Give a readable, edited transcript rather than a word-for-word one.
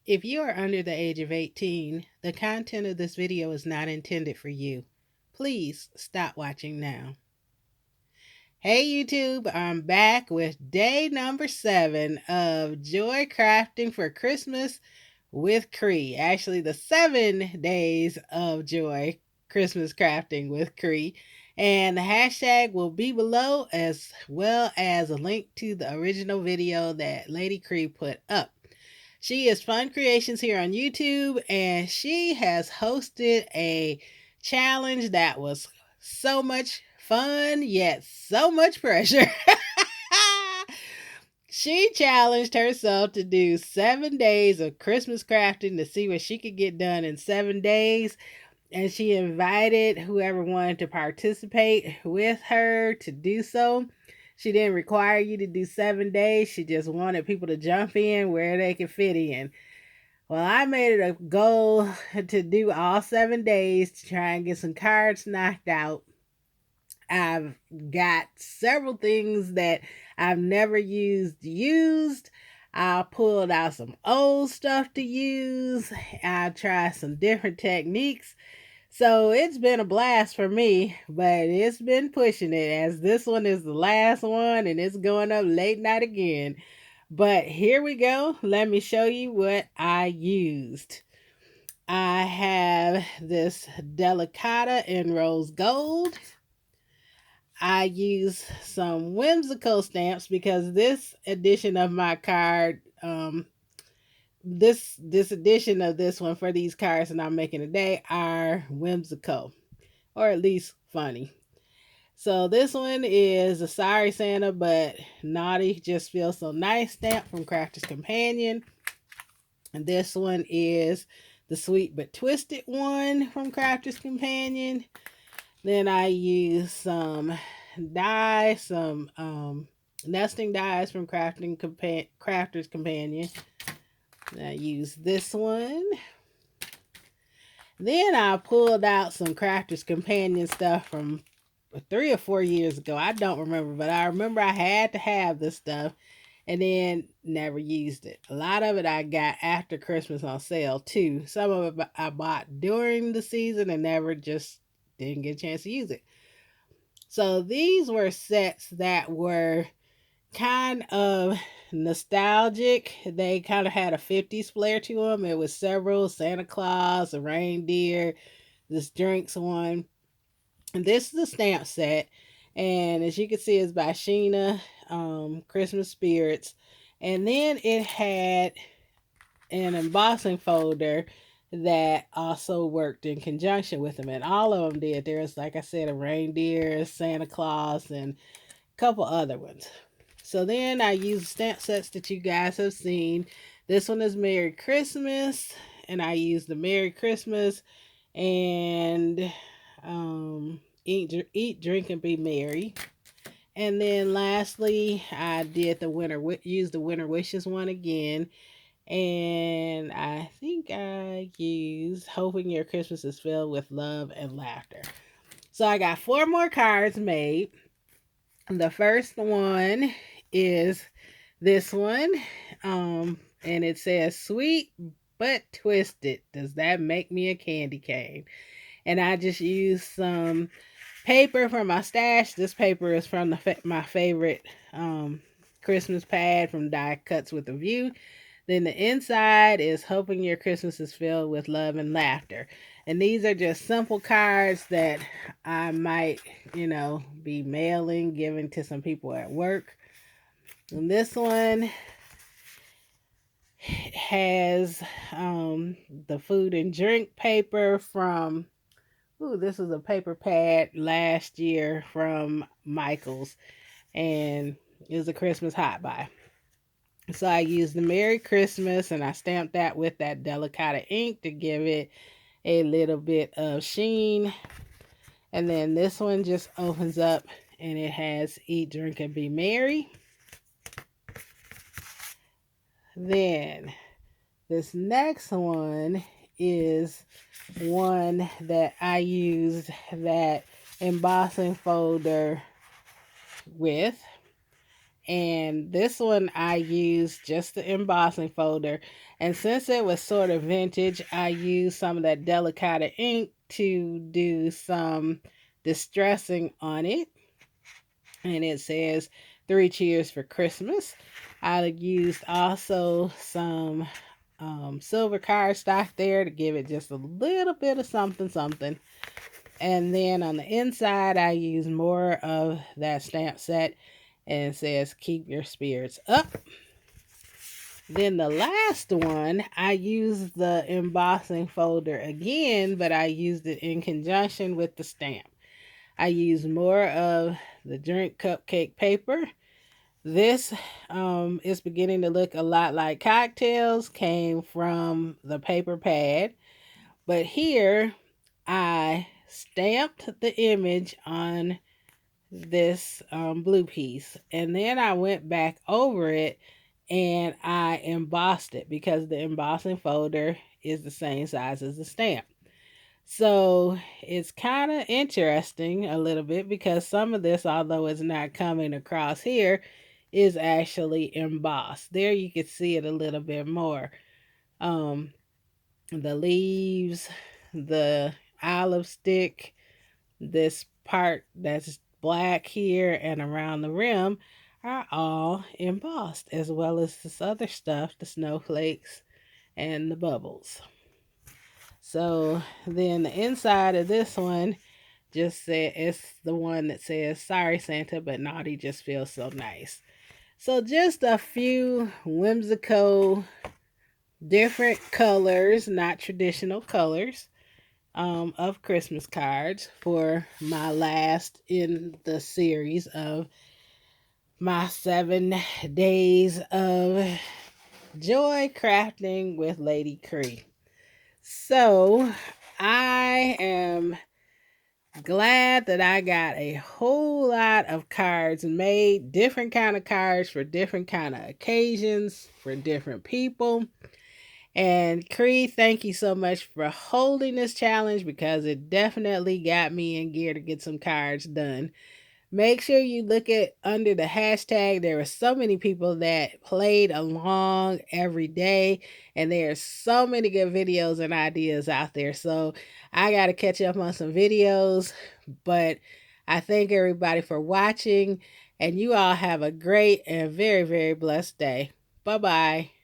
If you are under the age of 18, the content of this video is not intended for you. Please stop watching now. Hey YouTube, I'm back with day number 7 of Joy Crafting for Christmas with Cree. Actually, the 7 days of Joy Christmas Crafting with Cree. And the hashtag will be below, as well as a link to the original video that Lady Cree put up. She is Fun Creations here on YouTube, and she has hosted a challenge that was so much fun, yet so much pressure. She challenged herself to do 7 days of Christmas crafting to see what she could get done in 7 days. And she invited whoever wanted to participate with her to do so. She didn't require you to do 7 days. She just wanted people to jump in where they could fit in. Well, I made it a goal to do all 7 days to try and get some cards knocked out. I've got several things that I've never used. I pulled out some old stuff to use. I tried some different techniques. So it's been a blast for me, but it's been pushing it, as this one is the last one and it's going up late night again. But here we go. Let me show you what I used. I have this Delicata in rose gold. I use some whimsical stamps because this edition of my card, this edition of this one for these cards that I'm making today are whimsical, or at least funny. So this one is a Sorry Santa, but Naughty Just Feels So Nice stamp from Crafter's Companion. And this one is the Sweet But Twisted one from Crafter's Companion. Then I use some dies, some nesting dies from Crafter's Companion. And I use this one. Then I pulled out some Crafter's Companion stuff from 3 or 4 years ago. I don't remember, but I remember I had to have this stuff and then never used it. A lot of it I got after Christmas on sale too. Some of it I bought during the season and never just didn't get a chance to use it. So these were sets that were kind of nostalgic. They kind of had a 50s flair to them. It was several Santa Claus, a reindeer, this drinks one. And this is a stamp set. And as you can see, it's by Sheena, Christmas Spirits. And then it had an embossing folder that also worked in conjunction with them. And all of them did. There's, like I said, a reindeer, Santa Claus, and a couple other ones. So then I used stamp sets that you guys have seen. This one is Merry Christmas. And I used the Merry Christmas and eat, drink, and be merry. And then lastly, I did use the Winter Wishes one again. And I think I used Hoping Your Christmas is Filled with Love and Laughter. So I got 4 more cards made. The first one is this one. And it says, Sweet but Twisted. Does that make me a candy cane? And I just used some paper from my stash. This paper is from my favorite Christmas pad from Die Cuts with a View. Then the inside is Hoping Your Christmas is Filled with Love and Laughter. And these are just simple cards that I might, be mailing, giving to some people at work. And this one has the food and drink paper from, this is a paper pad last year from Michaels. And it was a Christmas hot buy. So I used the Merry Christmas and I stamped that with that Delicata ink to give it a little bit of sheen. And then this one just opens up and it has Eat, Drink, and Be Merry. Then this next one is one that I used that embossing folder with. And this one I used just the embossing folder. And since it was sort of vintage, I used some of that Delicata ink to do some distressing on it. And it says 3 cheers for Christmas. I used also some silver cardstock there to give it just a little bit of something something. And then on the inside, I used more of that stamp set, and it says keep your spirits up. Then the last one, I used the embossing folder again, but I used it in conjunction with the stamp. I used more of the drink cupcake paper. This is beginning to look a lot like cocktails, came from the paper pad. But here I stamped the image on this blue piece, and then I went back over it and I embossed it because the embossing folder is the same size as the stamp. So it's kind of interesting a little bit because some of this, although it's not coming across here, is actually embossed. There you can see it a little bit more. Um, the leaves, the olive stick, this part that's black here and around the rim are all embossed, as well as this other stuff, the snowflakes and the bubbles. So then the inside of this one just said, it's the one that says sorry Santa, but naughty just feels so nice. So just a few whimsical different colors, not traditional colors, of Christmas cards for my last in the series of my 7 days of joy crafting with Lady Cree. So I am glad that I got a whole lot of cards made, different kind of cards for different kind of occasions for different people. And Cree, thank you so much for holding this challenge because it definitely got me in gear to get some cards done. Make sure you look at under the hashtag. There are so many people that played along every day, and there's so many good videos and ideas out there. So I got to catch up on some videos, but I thank everybody for watching, and you all have a great and very, very blessed day. Bye-bye.